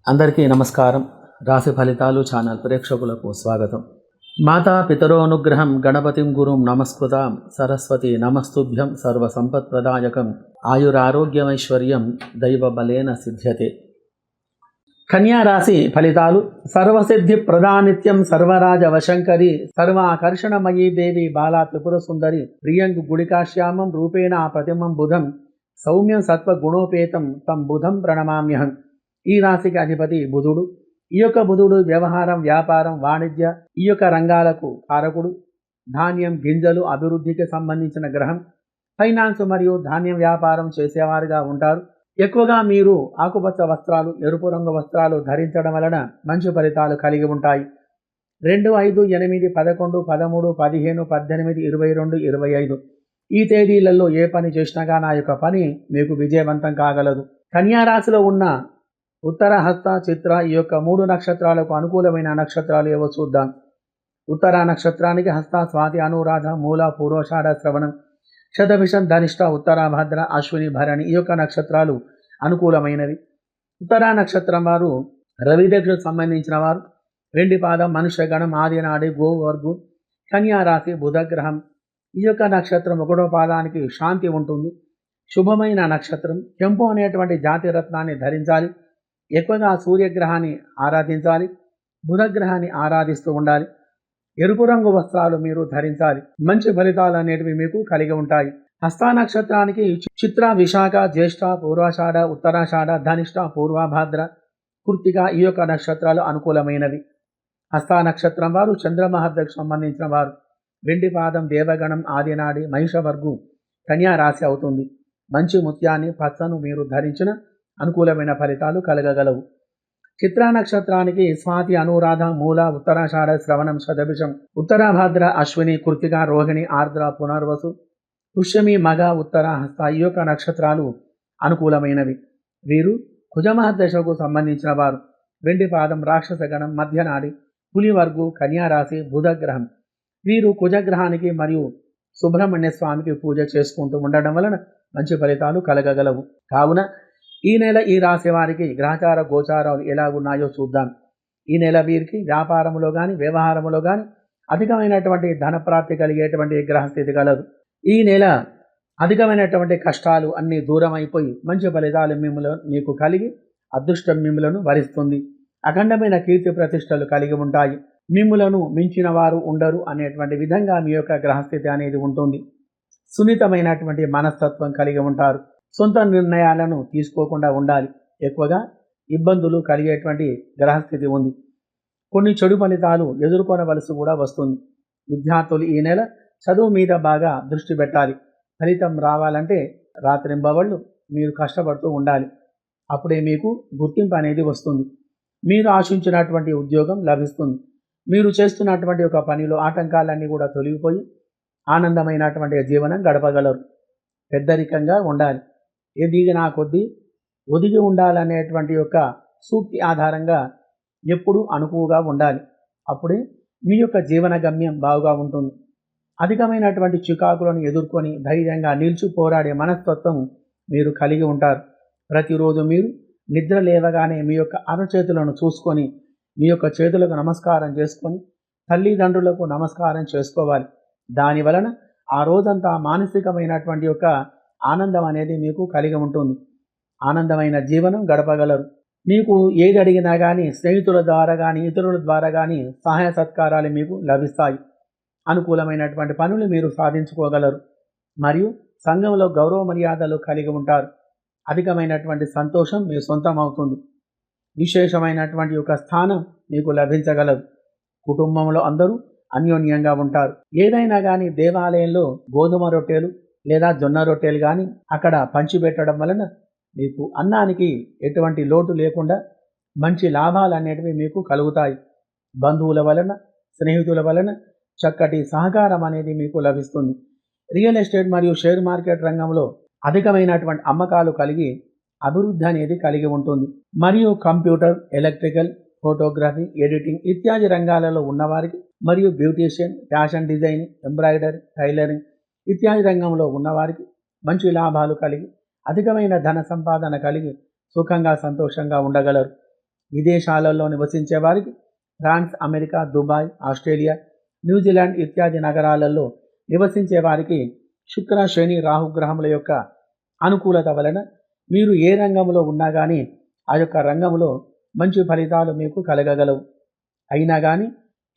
అందరికీ నమస్కారం. రాశి ఫలితాలు ఛానల్ ప్రేక్షకులకు స్వాగతం. మాతా పితరోనుగ్రహం గణపతిం గురుం నమస్కృతాం సరస్వతి నమస్తుభ్యం సర్వసంపత్ప్రదాయకం ఆయురారోగ్యమైశ్వర్యం దైవబలేన సిద్ధ్యతే. కన్యా రాశి ఫలితాలు. సర్వసిద్ధి ప్రదానిత్యం సర్వరాజ వశంకరి సర్వాకర్షణమయీ దేవి బాలా త్రిపుర సుందరి ప్రియంగు గుళికాశ్యామం రూపేణ ప్రతిమం బుధం సౌమ్యం సత్వగుణోపేతం తం బుధం ప్రణమామ్యహం. ఈ రాశికి అధిపతి బుధుడు. ఈ యొక్క బుధుడు వ్యవహారం, వ్యాపారం, వాణిజ్య ఈ యొక్క రంగాలకు కారకుడు. ధాన్యం, గింజలు అభివృద్ధికి సంబంధించిన గ్రహం. ఫైనాన్స్ మరియు ధాన్యం వ్యాపారం చేసేవారుగా ఉంటారు. ఎక్కువగా మీరు ఆకుపచ్చ వస్త్రాలు, ఎరుపు రంగు వస్త్రాలు ధరించడం వలన మంచి ఫలితాలు కలిగి ఉంటాయి. 2, 5, 8, 11, 13, 15, 18, 22, 25 ఈ తేదీలలో ఏ పని చేసినా నా యొక్క పని మీకు విజయవంతం కాగలదు. కన్యా రాశిలో ఉన్న ఉత్తర, హస్త, చిత్ర ఈ యొక్క 3 నక్షత్రాలకు అనుకూలమైన నక్షత్రాలు ఏవో చూద్దాం. ఉత్తర నక్షత్రానికి హస్త, స్వాతి, అనురాధ, మూల, పూర్వషాఢ, శ్రవణం, శతభిషం, ధనిష్ట, ఉత్తరాభద్ర, అశ్విని, భరణి ఈ యొక్క నక్షత్రాలు అనుకూలమైనవి. ఉత్తర నక్షత్రం వారు రవిదక్షకు సంబంధించిన వారు. వెండి పాదం, మనుష్యగణం, ఆదినాడి, గోవర్గు, కన్యా రాశి, బుధగ్రహం. ఈ యొక్క నక్షత్రం 1వ పాదానికి శాంతి ఉంటుంది. శుభమైన నక్షత్రం. కెంపు అనేటువంటి జాతి రత్నాన్ని ధరించాలి. ఎక్కువగా సూర్యగ్రహాన్ని ఆరాధించాలి. బుధగ్రహాన్ని ఆరాధిస్తూ ఉండాలి. ఎరుపు రంగు వస్త్రాలు మీరు ధరించాలి. మంచి ఫలితాలు అనేటివి మీకు కలిగి ఉంటాయి. హస్త నక్షత్రానికి చిత్ర, విశాఖ, జ్యేష్ఠ, పూర్వాషాఢ, ఉత్తరాషాఢ, ధనిష్ట, పూర్వభాద్ర, కృత్తిక ఈ యొక్క నక్షత్రాలు అనుకూలమైనవి. హస్త నక్షత్రం వారు చంద్రమహర్దకు సంబంధించిన వారు. వెండి పాదం, దేవగణం, ఆదినాడి, మహిషవర్గు, కన్యా రాశి అవుతుంది. మంచి ముత్యాన్ని, పచ్చను మీరు ధరించిన అనుకూలమైన ఫలితాలు కలగగలవు. చిత్రా నక్షత్రానికి స్వాతి, అనురాధ, మూల, ఉత్తరాషాఢ, శ్రవణం, శతభిషం, ఉత్తరాభాద్ర, అశ్విని, కృత్తిక, రోహిణి, ఆర్ద్ర, పునర్వసు, పుష్యమి, మగ, ఉత్తర, హస్త ఈ యొక్క నక్షత్రాలు అనుకూలమైనవి. వీరు కుజమహర్దశకు సంబంధించిన వారు. వెండి పాదం, రాక్షసగణం, మధ్యనాడి, పులివర్గు, కన్యా రాశి, బుధగ్రహం. వీరు కుజగ్రహానికి మరియు సుబ్రహ్మణ్య స్వామికి పూజ చేసుకుంటూ ఉండడం వలన మంచి ఫలితాలు కలగగలవు. కావున ఈ నెల ఈ రాశి వారికి గ్రహచార గోచారాలు ఎలా ఉన్నాయో చూద్దాం. ఈ నెల వీరికి వ్యాపారంలో కానీ వ్యవహారంలో కానీ అధికమైనటువంటి ధనప్రాప్తి కలిగేటువంటి గ్రహస్థితి కలదు. ఈ నెల అధికమైనటువంటి కష్టాలు అన్నీ దూరం అయిపోయి మంచి ఫలితాలు మీకు కలిగి అదృష్టం మిమ్ములను వరిస్తుంది. అఖండమైన కీర్తి ప్రతిష్టలు కలిగి ఉంటాయి. మిమ్ములను మించిన వారు ఉండరు అనేటువంటి విధంగా మీ యొక్క గ్రహస్థితి అనేది ఉంటుంది. సున్నితమైనటువంటి మనస్తత్వం కలిగి ఉంటారు. సొంత నిర్ణయాలను తీసుకోకుండా ఉండాలి. ఎక్కువగా ఇబ్బందులు కలిగేటువంటి గ్రహస్థితి ఉంది. కొన్ని చెడు ఫలితాలు ఎదుర్కొనవలసి కూడా వస్తుంది. విద్యార్థులు ఈ నెల చదువు మీద బాగా దృష్టి పెట్టాలి. ఫలితం రావాలంటే రాత్రింబవళ్ళు మీరు కష్టపడుతూ ఉండాలి. అప్పుడే మీకు గుర్తింపు అనేది వస్తుంది. మీరు ఆశించినటువంటి ఉద్యోగం లభిస్తుంది. మీరు చేస్తున్నటువంటి ఒక పనిలో ఆటంకాలన్నీ కూడా తొలగిపోయి ఆనందమైనటువంటి జీవనం గడపగలరు. పెద్దరికంగా ఉండాలి. ఎదిగినా కొద్దీ ఒదిగి ఉండాలనేటువంటి యొక్క సూక్తి ఆధారంగా ఎప్పుడు అనుకువగా ఉండాలి. అప్పుడే మీ యొక్క జీవన గమ్యం బాగుగా ఉంటుంది. అధికమైనటువంటి చికాకులను ఎదుర్కొని ధైర్యంగా నిలిచి పోరాడే మనస్తత్వం మీరు కలిగి ఉంటారు. ప్రతిరోజు మీరు నిద్ర లేవగానే మీ యొక్క అరచేతులను చూసుకొని మీ యొక్క చేతులకు నమస్కారం చేసుకొని తల్లిదండ్రులకు నమస్కారం చేసుకోవాలి. దాని వలన ఆ రోజంతా మానసికమైనటువంటి యొక్క ఆనందం అనేది మీకు కలిగి ఉంటుంది. ఆనందమైన జీవనం గడపగలరు. మీకు ఏది అడిగినా కానీ స్నేహితుల ద్వారా కానీ ఇతరుల ద్వారా కానీ సహాయ సత్కారాలు మీకు లభిస్తాయి. అనుకూలమైనటువంటి పనులు మీరు సాధించుకోగలరు. మరియు సంఘంలో గౌరవ మర్యాదలు కలిగి ఉంటారు. అధికమైనటువంటి సంతోషం మీ సొంతం అవుతుంది. విశేషమైనటువంటి యొక్క స్థానం మీకు లభించగలదు. కుటుంబంలో అందరూ అన్యోన్యంగా ఉంటారు. ఏదైనా కానీ దేవాలయంలో గోధుమ రొట్టెలు లేదా జొన్న రొట్టెలు కానీ అక్కడ పంచిపెట్టడం వలన మీకు అన్నానికి ఎటువంటి లోటు లేకుండా మంచి లాభాలు అనేటివి మీకు కలుగుతాయి. బంధువుల వలన, స్నేహితుల వలన చక్కటి సహకారం అనేది మీకు లభిస్తుంది. రియల్ ఎస్టేట్ మరియు షేర్ మార్కెట్ రంగంలో అధికమైనటువంటి అమ్మకాలు కలిగి అభివృద్ధి అనేది కలిగి ఉంటుంది. మరియు కంప్యూటర్, ఎలక్ట్రికల్, ఫోటోగ్రఫీ, ఎడిటింగ్ ఇత్యాది రంగాలలో ఉన్నవారికి మరియు beautician, fashion designing, embroidery, tailoring ఇత్యాది రంగంలో ఉన్నవారికి మంచి లాభాలు కలిగి అధికమైన ధన సంపాదన కలిగి సుఖంగా సంతోషంగా ఉండగలరు. విదేశాలలో నివసించే వారికి France, America, Dubai, Australia, New Zealand ఇత్యాది నగరాలలో నివసించే వారికి శుక్ర, శని, రాహుగ్రహముల యొక్క అనుకూలత వలన మీరు ఏ రంగంలో ఉన్నా కానీ ఆ యొక్క రంగంలో మంచి ఫలితాలు మీకు కలగగలవు. అయినా కానీ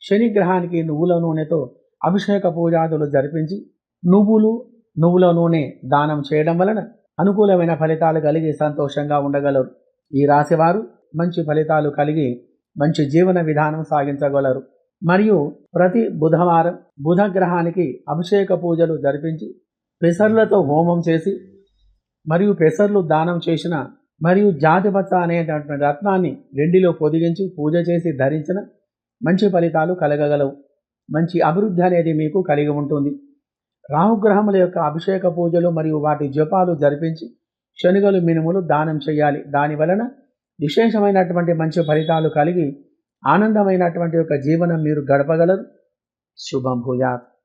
శని గ్రహానికి నువ్వుల నూనెతో అభిషేక పూజాదులు జరిపించి నువ్వుల నూనె దానం చేయడం వలన అనుకూలమైన ఫలితాలు కలిగి సంతోషంగా ఉండగలరు. ఈ రాశివారు మంచి ఫలితాలు కలిగి మంచి జీవన విధానం సాగించగలరు. మరియు ప్రతి బుధవారం బుధ గ్రహానికి అభిషేక పూజలు జరిపించి పెసర్లతో హోమం చేసి మరియు పెసర్లు దానం చేసిన మరియు జాతిపత్ర అనేటటువంటి రత్నాన్ని వెండిలో పొదిగించి పూజ చేసి ధరించిన మంచి ఫలితాలు కలగగలవు. మంచి అభివృద్ధి అనేది మీకు కలిగి ఉంటుంది. రాహుగ్రహముల యొక్క అభిషేక పూజలు మరియు వాటి జపాలు జరిపించి శనగలు, మినుములు దానం చేయాలి. దాని వలన విశేషమైనటువంటి మంచి ఫలితాలు కలిగి ఆనందమైనటువంటి యొక్క జీవనం మీరు గడపగలరు. శుభం భూయాత్.